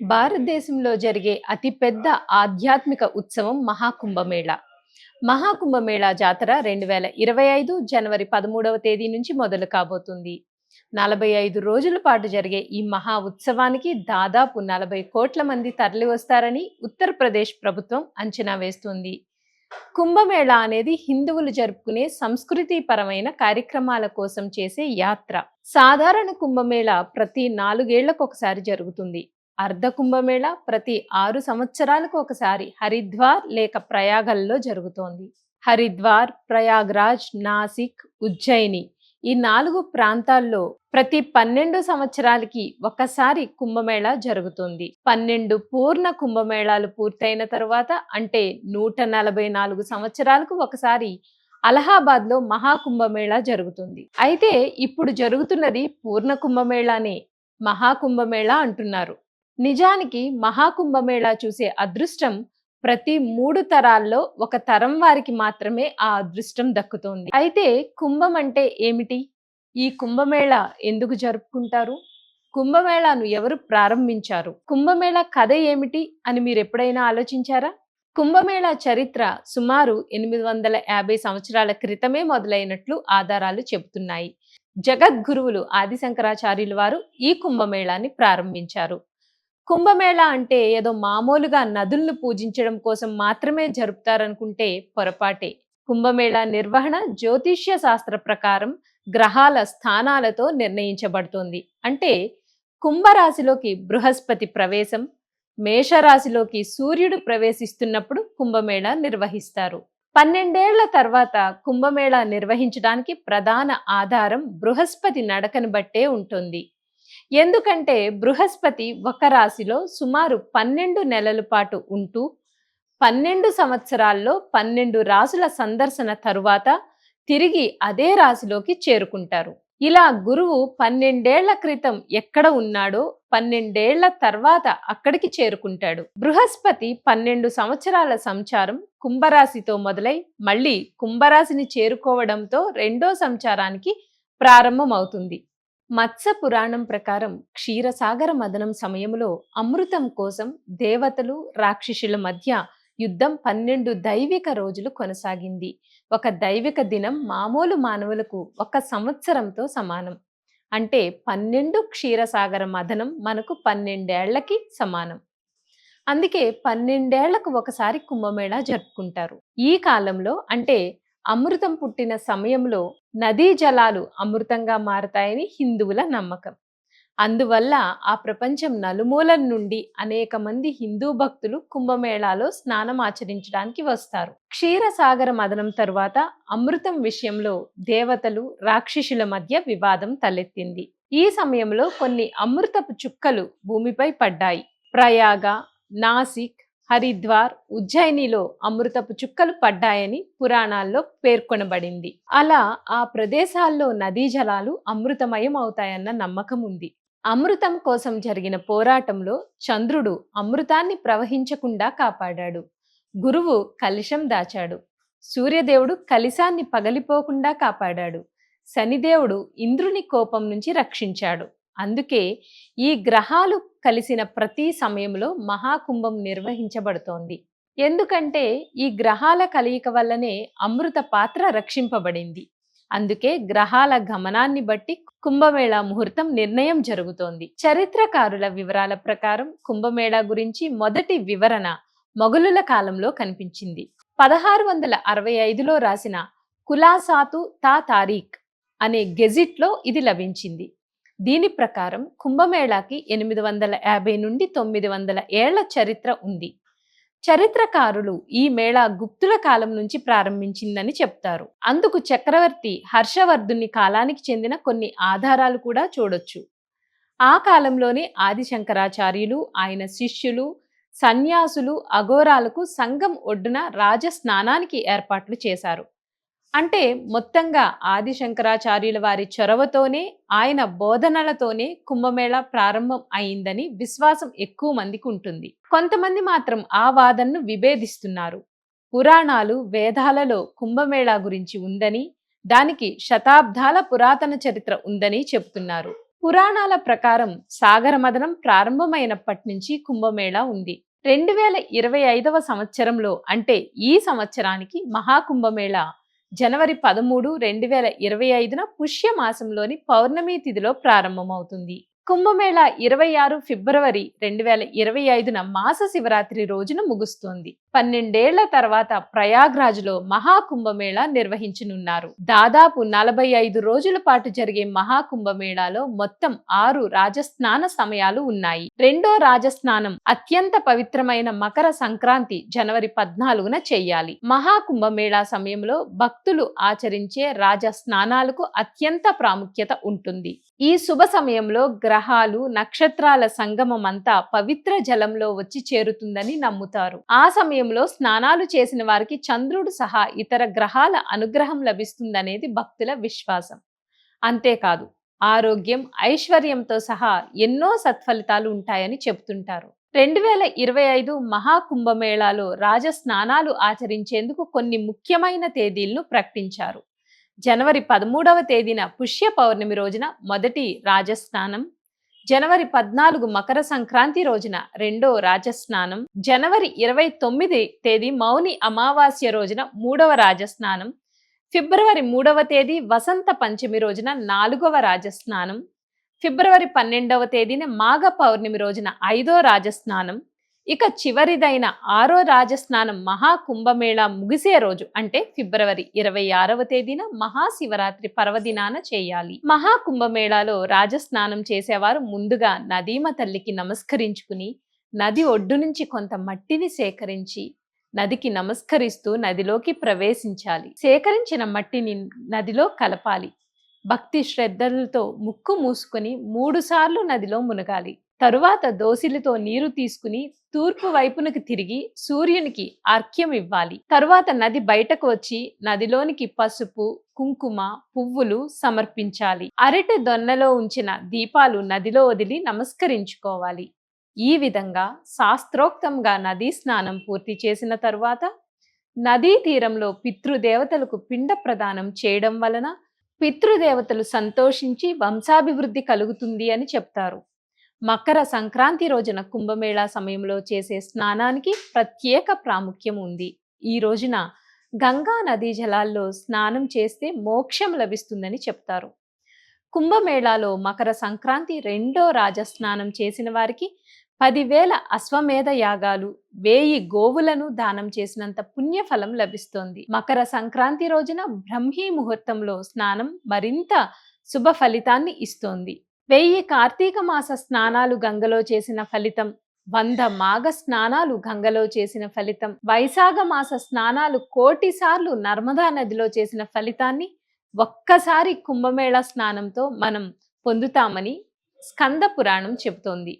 భారతదేశంలో జరిగే అతిపెద్ద ఆధ్యాత్మిక ఉత్సవం మహాకుంభమేళా. మహాకుంభమేళా జాతర 2025 జనవరి 13వ తేదీ నుంచి మొదలు కాబోతుంది. 45 రోజుల పాటు జరిగే ఈ మహా ఉత్సవానికి దాదాపు 40 కోట్ల మంది తరలివస్తారని ఉత్తరప్రదేశ్ ప్రభుత్వం అంచనా వేస్తుంది. కుంభమేళా అనేది హిందువులు జరుపుకునే సంస్కృతిపరమైన కార్యక్రమాల కోసం చేసే యాత్ర. సాధారణ కుంభమేళా ప్రతి 4 ఏళ్లకొకసారి జరుగుతుంది. అర్ధ కుంభమేళా ప్రతి 6 సంవత్సరాలకు ఒకసారి హరిద్వార్ లేక ప్రయాగల్లో జరుగుతోంది. హరిద్వార్, ప్రయాగ్రాజ్, నాసిక్, ఉజ్జయిని ఈ 4 ప్రాంతాల్లో ప్రతి 12 సంవత్సరాలకి ఒకసారి కుంభమేళా జరుగుతుంది. 12 పూర్ణ కుంభమేళాలు పూర్తయిన తరువాత అంటే 144 సంవత్సరాలకు ఒకసారి అలహాబాద్లో మహాకుంభమేళా జరుగుతుంది. అయితే ఇప్పుడు జరుగుతున్నది పూర్ణ కుంభమేళానే, మహాకుంభమేళా అంటున్నారు. నిజానికి మహాకుంభమేళా చూసే అదృష్టం ప్రతి 3 తరాల్లో ఒక తరం వారికి మాత్రమే ఆ అదృష్టం దక్కుతోంది. అయితే కుంభం అంటే ఏమిటి? ఈ కుంభమేళా ఎందుకు జరుపుకుంటారు? కుంభమేళాను ఎవరు ప్రారంభించారు? కుంభమేళా కథ ఏమిటి అని మీరు ఎప్పుడైనా ఆలోచించారా? కుంభమేళా చరిత్ర సుమారు 850 సంవత్సరాల క్రితమే మొదలైనట్లు ఆధారాలు చెబుతున్నాయి. జగద్గురువులు ఆదిశంకరాచార్యులు వారు ఈ కుంభమేళాని ప్రారంభించారు. కుంభమేళా అంటే ఏదో మామూలుగా నదులను పూజించడం కోసం మాత్రమే జరుపుతారనుకుంటే పొరపాటే. కుంభమేళా నిర్వహణ జ్యోతిష్య శాస్త్ర ప్రకారం గ్రహాల స్థానాలతో నిర్ణయించబడుతోంది. అంటే కుంభరాశిలోకి బృహస్పతి ప్రవేశం, మేషరాశిలోకి సూర్యుడు ప్రవేశిస్తున్నప్పుడు కుంభమేళా నిర్వహిస్తారు. 12 ఏళ్ల తర్వాత కుంభమేళా నిర్వహించడానికి ప్రధాన ఆధారం బృహస్పతి నడకను బట్టే ఉంటుంది. ఎందుకంటే బృహస్పతి ఒక రాశిలో సుమారు 12 నెలల పాటు ఉంటూ 12 సంవత్సరాల్లో 12 రాశుల సందర్శన తరువాత తిరిగి అదే రాశిలోకి చేరుకుంటారు. ఇలా గురువు 12 ఏళ్ల క్రితం ఎక్కడ ఉన్నాడో 12 ఏళ్ల తర్వాత అక్కడికి చేరుకుంటాడు. బృహస్పతి 12 సంవత్సరాల సంచారం కుంభరాశితో మొదలై మళ్ళీ కుంభరాశిని చేరుకోవడంతో రెండో సంచారానికి ప్రారంభమవుతుంది. మత్స్య పురాణం ప్రకారం క్షీరసాగర మదనం సమయంలో అమృతం కోసం దేవతలు రాక్షసుల మధ్య యుద్ధం 12 దైవిక రోజులు కొనసాగింది. ఒక దైవిక దినం మామూలు మానవులకు ఒక సంవత్సరంతో సమానం. అంటే 12 క్షీరసాగర మదనం మనకు 12 ఏళ్లకి సమానం. అందుకే 12 ఏళ్లకు ఒకసారి కుంభమేళా జరుపుకుంటారు. ఈ కాలంలో అంటే అమృతం పుట్టిన సమయంలో నదీ జలాలు అమృతంగా మారతాయని హిందువుల నమ్మకం. అందువల్ల ఆ ప్రపంచం నలుమూలల నుండి అనేక మంది హిందూ భక్తులు కుంభమేళాలో స్నానం ఆచరించడానికి వస్తారు. క్షీరసాగర మదనం తరువాత అమృతం విషయంలో దేవతలు రాక్షసుల మధ్య వివాదం తలెత్తింది. ఈ సమయంలో కొన్ని అమృతపు చుక్కలు భూమిపై పడ్డాయి. ప్రయాగ, నాసిక్, హరిద్వార్, ఉజ్జయినిలో అమృతపు చుక్కలు పడ్డాయని పురాణాల్లో పేర్కొనబడింది. అలా ఆ ప్రదేశాల్లో నదీ జలాలు అమృతమయం అవుతాయన్న నమ్మకం ఉంది. అమృతం కోసం జరిగిన పోరాటంలో చంద్రుడు అమృతాన్ని ప్రవహించకుండా కాపాడాడు. గురువు కలశం దాచాడు. సూర్యదేవుడు కలశాన్ని పగలిపోకుండా కాపాడాడు. శనిదేవుడు ఇంద్రుని కోపం నుంచి రక్షించాడు. అందుకే ఈ గ్రహాలు కలిసిన ప్రతి సమయంలో మహాకుంభం నిర్వహించబడుతోంది. ఎందుకంటే ఈ గ్రహాల కలయిక వల్లనే అమృత పాత్ర రక్షింపబడింది. అందుకే గ్రహాల గమనాన్ని బట్టి కుంభమేళా ముహూర్తం నిర్ణయం జరుగుతోంది. చరిత్రకారుల వివరాల ప్రకారం కుంభమేళా గురించి మొదటి వివరణ మొఘలుల కాలంలో కనిపించింది. 1665లో రాసిన కులాసాతు తా తారీఖ్ అనే గెజిట్లో ఇది లభించింది. దీని ప్రకారం కుంభమేళాకి 850 నుండి 900 ఏళ్ల చరిత్ర ఉంది. చరిత్రకారులు ఈ మేళా గుప్తుల కాలం నుంచి ప్రారంభించిందని చెప్తారు. అందుకు చక్రవర్తి హర్షవర్ధుని కాలానికి చెందిన కొన్ని ఆధారాలు కూడా చూడొచ్చు. ఆ కాలంలోనే ఆదిశంకరాచార్యులు, ఆయన శిష్యులు, సన్యాసులు, అఘోరాలకు సంగం ఒడ్డున రాజ స్నానానికి ఏర్పాట్లు చేశారు. అంటే మొత్తంగా ఆదిశంకరాచార్యుల వారి చొరవతోనే, ఆయన బోధనలతోనే కుంభమేళా ప్రారంభం అయిందని విశ్వాసం ఎక్కువ మందికి ఉంటుంది. కొంతమంది మాత్రం ఆ వాదనను విభేదిస్తున్నారు. పురాణాలు, వేదాలలో కుంభమేళా గురించి ఉందని, దానికి శతాబ్దాల పురాతన చరిత్ర ఉందని చెబుతున్నారు. పురాణాల ప్రకారం సాగర మథనం ప్రారంభమైనప్పటి నుంచి కుంభమేళా ఉంది. 2025వ సంవత్సరంలో అంటే ఈ సంవత్సరానికి మహాకుంభమేళా జనవరి 13, 2025న పుష్యమాసంలోని పౌర్ణమి తిథిలో ప్రారంభమవుతుంది. కుంభమేళా 26 ఫిబ్రవరి 2025న మాస శివరాత్రి రోజున ముగుస్తోంది. 12 ఏళ్ల తర్వాత ప్రయాగ్రాజ్లో మహాకుంభమేళా నిర్వహించనున్నారు. దాదాపు 45 రోజుల పాటు జరిగే మహాకుంభమేళాలో మొత్తం 6 రాజస్నాన సమయాలు ఉన్నాయి. రెండో రాజస్నానం అత్యంత పవిత్రమైన మకర సంక్రాంతి జనవరి 14న చేయాలి. మహాకుంభమేళా సమయంలో భక్తులు ఆచరించే రాజస్నానాలకు అత్యంత ప్రాముఖ్యత ఉంటుంది. ఈ శుభ సమయంలో గ్రహాలు, నక్షత్రాల సంగమం అంతా పవిత్ర జలంలో వచ్చి చేరుతుందని నమ్ముతారు. ఆ సమయంలో స్నానాలు చేసిన వారికి చంద్రుడు సహా ఇతర గ్రహాల అనుగ్రహం లభిస్తుందనేది భక్తుల విశ్వాసం. అంతేకాదు ఆరోగ్యం, ఐశ్వర్యంతో సహా ఎన్నో సత్ఫలితాలు ఉంటాయని చెబుతుంటారు. 2025 మహాకుంభమేళాలో రాజస్నానాలు ఆచరించేందుకు కొన్ని ముఖ్యమైన తేదీలను ప్రకటించారు. జనవరి 13వ తేదీన పుష్య పౌర్ణమి రోజున మొదటి రాజస్నానం, జనవరి 14 మకర సంక్రాంతి రోజున రెండో రాజస్నానం, జనవరి 29 తేదీ మౌని అమావాస్య రోజున మూడవ రాజస్నానం, ఫిబ్రవరి 3వ తేదీ వసంత పంచమి రోజున 4వ రాజస్నానం, ఫిబ్రవరి 12వ తేదీన మాఘ పౌర్ణమి రోజున 5వ రాజస్నానం, ఇక చివరిదైన 6వ రాజస్నానం మహాకుంభమేళా ముగిసే రోజు అంటే ఫిబ్రవరి 26వ తేదీన మహాశివరాత్రి పర్వదినాన చేయాలి. మహాకుంభమేళాలో రాజస్నానం చేసేవారు ముందుగా నదీమ తల్లికి నమస్కరించుకుని నది ఒడ్డు నుంచి కొంత మట్టిని సేకరించి నదికి నమస్కరిస్తూ నదిలోకి ప్రవేశించాలి. సేకరించిన మట్టిని నదిలో కలపాలి. భక్తి శ్రద్ధలతో ముక్కు మూసుకొని 3 సార్లు నదిలో మునగాలి. తరువాత దోసిలితో నీరు తీసుకుని తూర్పు వైపునకు తిరిగి సూర్యునికి అర్ఘ్యం ఇవ్వాలి. తరువాత నది బయటకు వచ్చి నదిలోనికి పసుపు, కుంకుమ, పువ్వులు సమర్పించాలి. అరటి దొన్నలో ఉంచిన దీపాలు నదిలో వదిలి నమస్కరించుకోవాలి. ఈ విధంగా శాస్త్రోక్తంగా నదీ స్నానం పూర్తి చేసిన తరువాత నదీ తీరంలో పితృదేవతలకు పిండ ప్రదానం చేయడం వలన పితృదేవతలు సంతోషించి వంశాభివృద్ధి కలుగుతుంది అని చెప్తారు. మకర సంక్రాంతి రోజున కుంభమేళా సమయంలో చేసే స్నానానికి ప్రత్యేక ప్రాముఖ్యం ఉంది. ఈ రోజున గంగా నదీ జలాల్లో స్నానం చేస్తే మోక్షం లభిస్తుందని చెప్తారు. కుంభమేళాలో మకర సంక్రాంతి రెండో రాజస్నానం చేసిన వారికి 10,000 అశ్వమేధ యాగాలు, 1000 గోవులను దానం చేసినంత పుణ్యఫలం లభిస్తోంది. మకర సంక్రాంతి రోజున బ్రహ్మీ ముహూర్తంలో స్నానం మరింత శుభ ఫలితాన్ని ఇస్తోంది. 1000 కార్తీక మాస స్నానాలు గంగలో చేసిన ఫలితం, 100 మాఘ స్నానాలు గంగలో చేసిన ఫలితం, వైశాఖ మాస స్నానాలు 1,000,000 సార్లు నర్మదా నదిలో చేసిన ఫలితాన్ని ఒక్కసారి కుంభమేళా స్నానంతో మనం పొందుతామని స్కంద పురాణం చెబుతోంది.